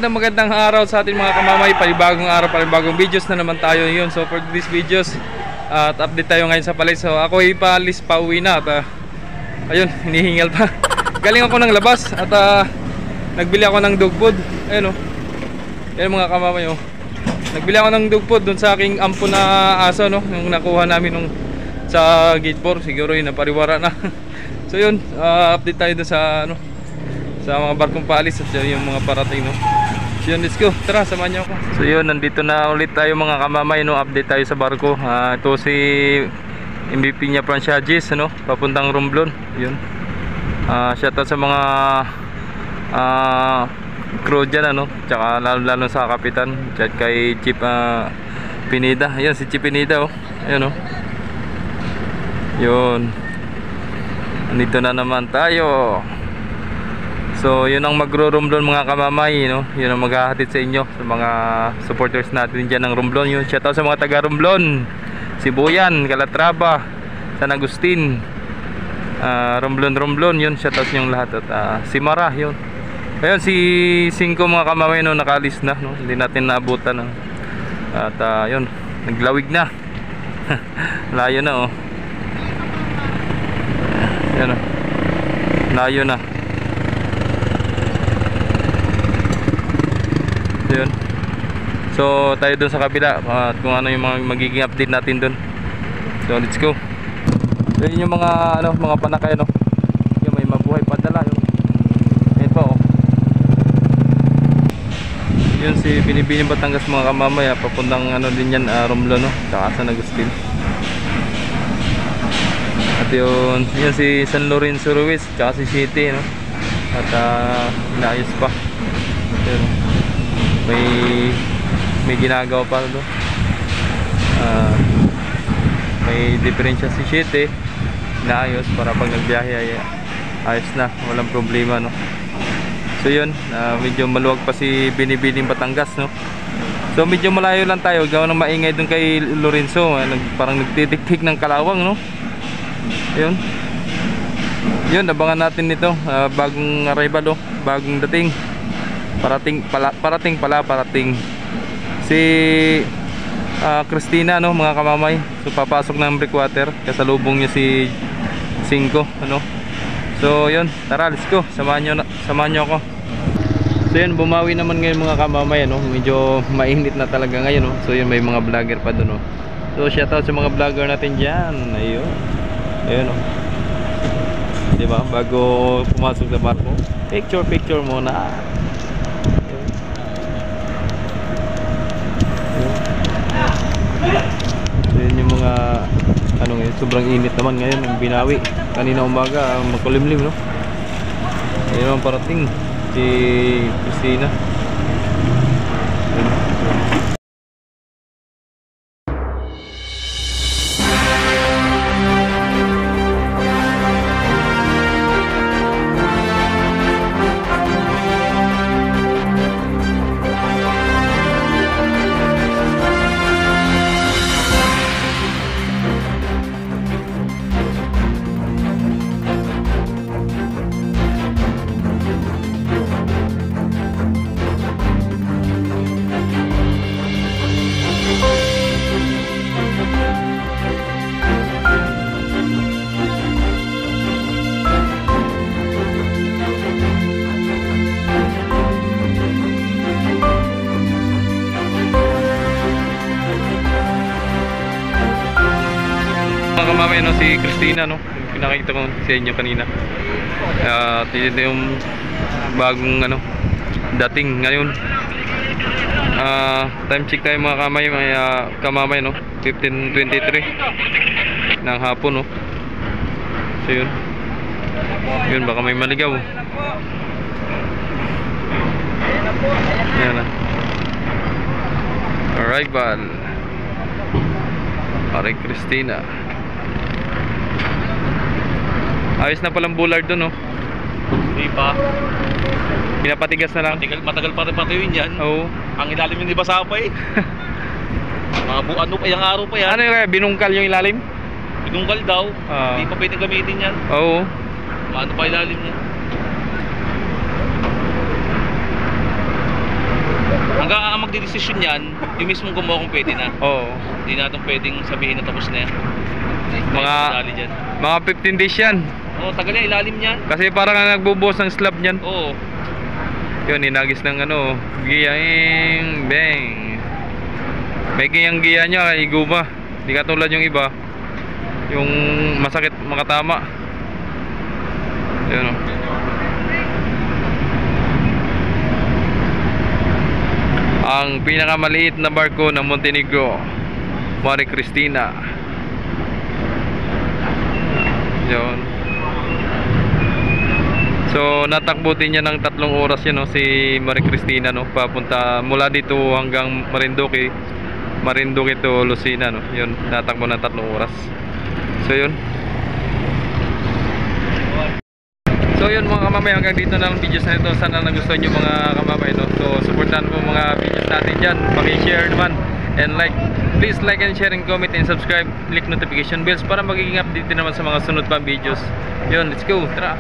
Magandang araw sa ating mga kamamay. Panibagong araw, panibagong videos na naman tayo yun. So for these videos at update tayo ngayon sa palay. So ako ipalis pa uwi na at ayun, hinihingal pa. Galing ako ng labas at nagbili ako ng dog food. Ayun yan mga kamamay nagbili ako ng dog food dun sa aking ampo na aso yung nakuha namin nung sa gate 4. Siguro yun napariwara na. So yun, update tayo dun sa sa mga barkong paalis at yung mga parating So yun, let's go, tara, samahan niyo ako. So yun, nandito na ulit tayo mga kamamay update tayo sa barko. Ito si MVP niya, Franchagis papuntang Romblon. Yun, shoutout sa mga crew dyan tsaka lalo sa kapitan at kay Chief Pineda. Ayan si Chief Pineda Ayan yun, nandito na naman tayo. So yun ang magro-Romblon mga kamamay, yun ang maghahatid sa inyo, sa mga supporters natin dyan ng Romblon. Yun, shoutout sa mga taga Romblon, Sibuyan, Calatrava, San Agustin, Romblon, yun, shoutout sa inyong lahat. At si Mara, yun. Ayun, si Cinco mga kamamay nakalis na, hindi natin naabutan at yun, naglawig na. Layo na yan layo na. Yun. So tayo dun sa kabila at kung ano yung mga magiging update natin dun. So let's go. So yun yung mga mga panakay yung may mabuhay padala ayun pa yun si Binibining Batangas mga kamamay papuntang din yan Romblon tsaka San Agustin. At yun si San Lorenzo Ruiz tsaka si City at inaayos pa yun. May ginagawa pa may diferensya si Shete na ayos para pag nagbiyahe ay ayos na, walang problema So yun, medyo maluwag pa si Binibining Batangas So medyo malayo lang tayo, gawa ng maingay dun kay Lorenzo parang nagtitiktik ng kalawang Ayun. Yun, abangan natin nito bagong arrival bagong dating. Parating si Christina mga kamamay. So papasok ng breakwater, kasalubong niya si Cinco So yun, tara, let's go, samahan nyo ako. So yun, bumawi naman ngayon mga kamamay medyo mainit na talaga ngayon So yun, may mga vlogger pa dun So shoutout sa mga vlogger natin dyan. Ayun diba, bago pumasok sa barko, picture muna. Yun yung mga sobrang init naman ngayon ng Binawi. Kanina umaga makulimlim ayun ang parating si Christina. Kamamay si Christina yung pinakita ko sa inyo kanina. Ito yung bagong dating ngayon. Time check tayo mga kamamay 15:23 ng hapon So yun baka may maligaw. Yan arrival Christina. Ayos na palang bullard dun, oh. Hindi pa. Pinapatigas na lang. Matagal pa rin patuyuin yan. Oo. Ang ilalim yung di basa pa eh. Mga ano pa, yung araw pa yan. Ano yung kaya? Binungkal yung ilalim? Pinungkal daw. Ah. Hindi pa pwedeng gamitin yan. Oo. Maano pa ilalim niya. Hanggang ang magdidesisyon yan, yung mismong gumawa kung pwede na. Oo. Hindi natin pwedeng sabihin na tapos na yan. Dali dyan. Mga 15 days yan. Oo, tagal yan, ilalim niyan. Kasi parang nagbubuhos ng slab niyan. Oo. Yun, inagis ng ano, giyang bang. May giyang giya niya, iguma. Hindi katulad yung iba. Yung masakit makatama. Yun, oh. Ang pinakamaliit na barko ng Montenegro, Mare Cristina. Yun. So natakbo din niya ng 3 oras yun, no, si Mare Cristina, no, papunta mula dito hanggang Marinduque. Marinduque to Lucena, no. Yun, natakbo ng 3 oras. So yun. So yun mga kamamay, hanggang dito na lang videos na ito. Sana nagustuhan nyo mga kamamay, no. So supportan po mga videos natin dyan. Paki-share naman and like. Please like and share and comment and subscribe. Click notification bells para magiging update naman sa mga sunod pang videos. Yun, let's go, tara.